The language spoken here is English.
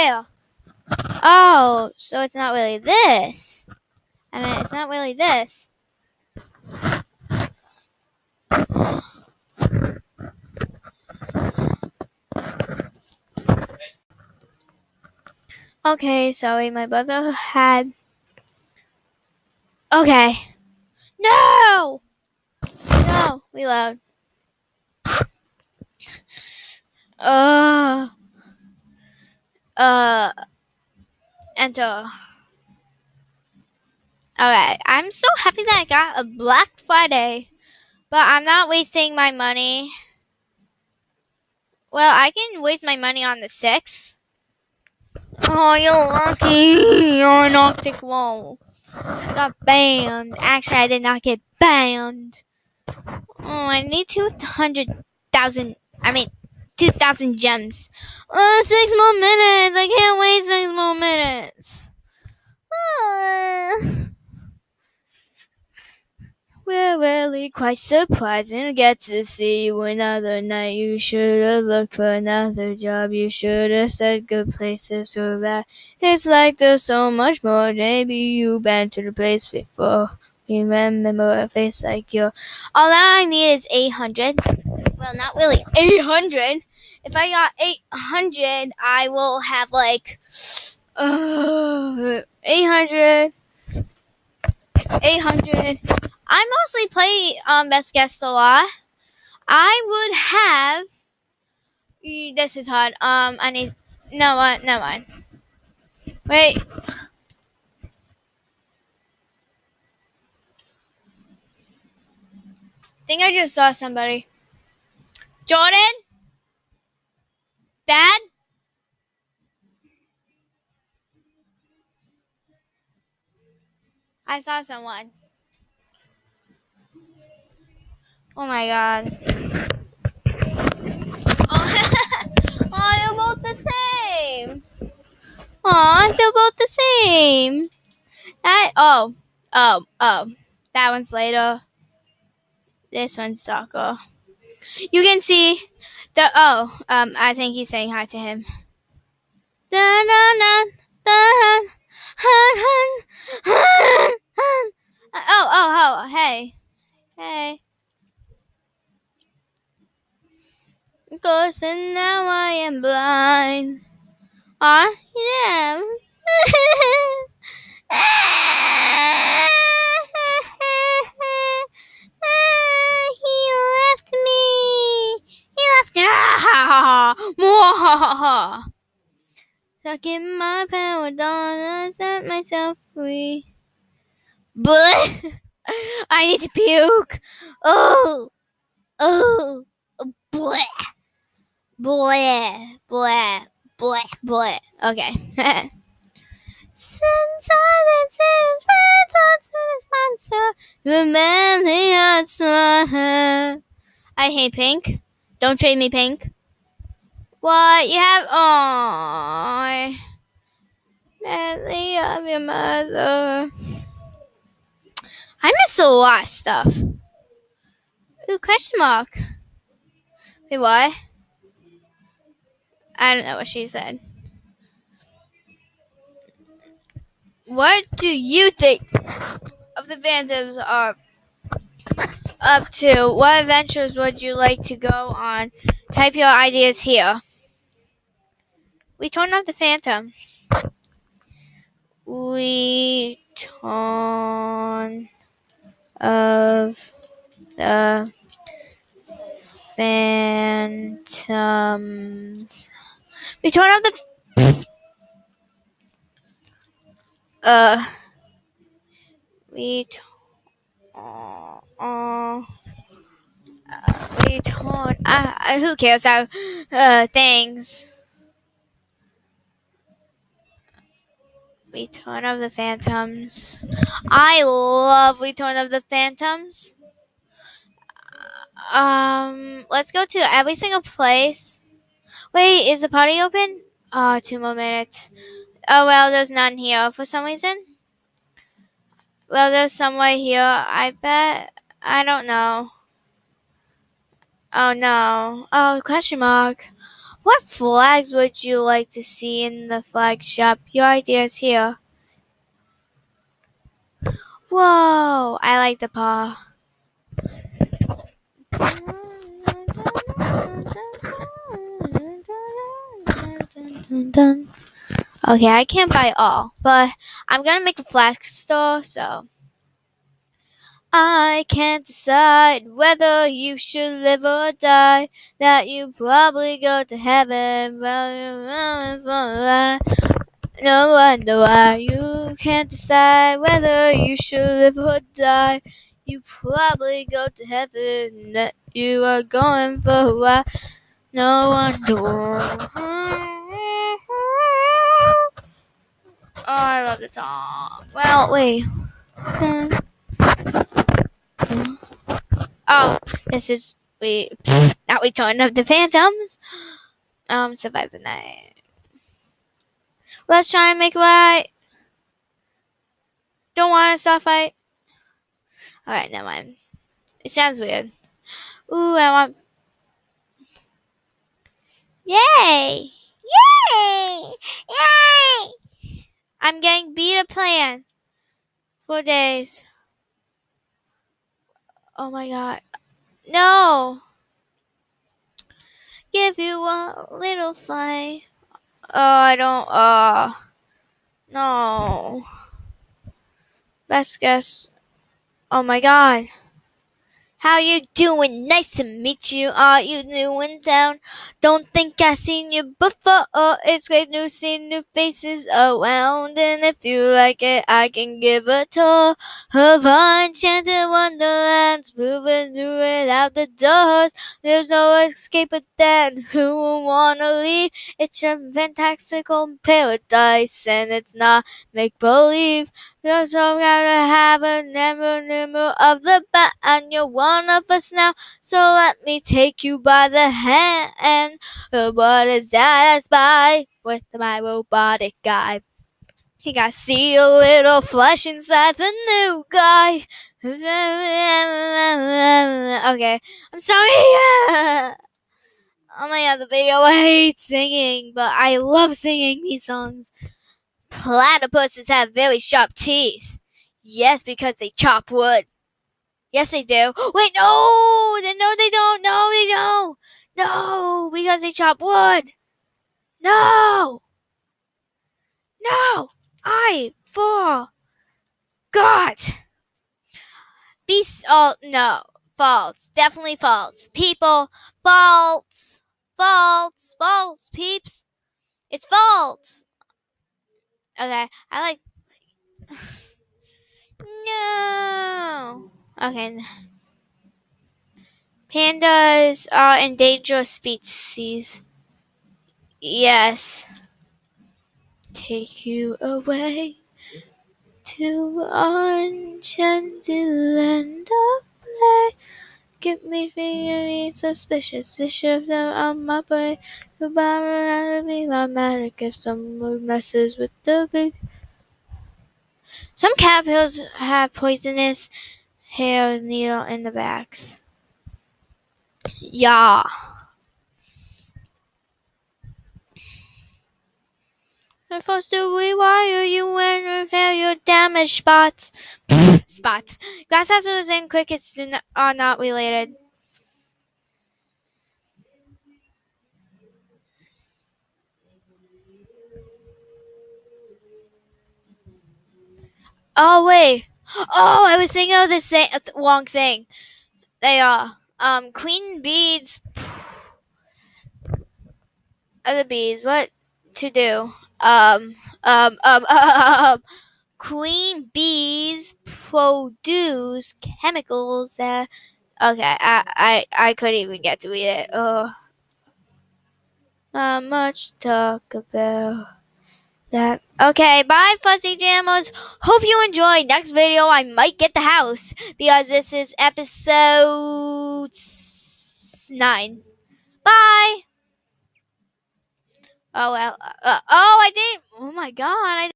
here. Oh, so it's not really this. I mean, it's not really this. Okay, sorry, my brother had... Okay. No! No, reload. Uh, enter. Alright, I'm so happy that I got a Black Friday, but I'm not wasting my money. Well, I can waste my money on the 6th. Oh, you're lucky. You're an Arctic Wolf. I got banned. Actually, I did not get banned. Oh, I need 200,000. 2,000 gems. 6 more minutes. I can't wait 6 more minutes. We're really quite surprising to get to see you another night. You should have looked for another job. You should have said good places so bad. It's like there's so much more. Maybe you've been to the place before. Remember a face like yours. All I need is 800. Well, not really 800. If I got 800, I will have 800. 800. I mostly play Best Guest a lot. I would have... This is hard. I need... No, never mind. Wait. I think I just saw somebody. Jordan? Dad? I saw someone. Oh my god. Oh, they're both the same. Aw, they're both the same. Oh. That one's later. This one's soccer. You can see the... I think he's saying hi to him. Hey. Cause now I am blind. Yeah. He left me. Stuck in my power, don't I set myself free. Bleh. I need to puke. Oh. Bleh. Okay. Since I to this monster, remaining outside. I hate pink. Don't trade me pink. What? You have... Aww. Madly of your mother. I miss a lot of stuff. Ooh, question mark. Wait, what? I don't know what she said. What do you think of the Phantoms are up to? What adventures would you like to go on? Type your ideas here. We turn off the Phantom. We turn of the Phantoms. We turn off the... We turn... who cares? Things. Return of the Phantoms. I love Return of the Phantoms. Let's go to every single place. Wait, is the party open? 2 more minutes. Oh, well, there's none here for some reason. Well, there's somewhere here, I bet. I don't know. Oh, no. Oh, question mark. What flags would you like to see in the flag shop? Your ideas here. Whoa, I like the paw. Okay, I can't buy all, but I'm gonna make a flag store, so I can't decide whether you should live or die. That you probably go to heaven. Well, you're running for life. No wonder why you can't decide whether you should live or die. You probably go to heaven. That you are going for a while. No wonder why. Oh, I love this song. Well, wait. Oh, this is now we join up the Phantoms. Survive the night. Let's try and make it right. Don't want to stop fight. Alright, never mind. It sounds weird. Ooh, I want. Yay! Yay! Yay! I'm getting beta plan for days. Oh my god. No! Give you a little fly. Oh, I don't. No. Best guess. Oh my god. How you doing? Nice to meet you. Are you new in town? Don't think I seen you before. It's great to see new faces around. And if you like it, I can give a tour of enchanted wonderlands. Moving through it out the doors. There's no escape but then who will wanna leave? It's a fantastical paradise, and it's not make believe. You're so gotta have a number of the band. You're one of us now, so let me take you by the hand. What is that I spy with my robotic guy? He got see a little flesh inside the new guy. Okay, I'm sorry. Oh my god, the video, I hate singing, but I love singing these songs. Platypuses have very sharp teeth. Yes, because they chop wood. Yes, they do. Wait, no! No, they don't. No, they don't. No, because they chop wood. No! No! I forgot. Beasts, oh, no. False. Definitely false. People, false. False. False, peeps. It's false. Okay, I like. No. Okay. Pandas are endangered species. Yes. Take you away to enchanted land of play. Give me feeling suspicious. The shift on my brain. Goodbye, be my magic if someone messes with the big. Some caterpillars have poisonous hair needle in the backs. Yeah. I'm supposed to rewire you and repair your damaged spots. Spots. Grasshoppers and crickets are not related. Oh wait. Oh, I was thinking of this wrong thing. They are queen bees. Other bees. What to do? Um um um queen bees produce chemicals that. Okay, I couldn't even get to read it. Oh, not much to talk about that. Okay, bye, Fuzzy Jammers. Hope you enjoyed. Next video, I might get the house because this is episode 9. Bye. Oh well. Oh, I didn't. Oh my god. I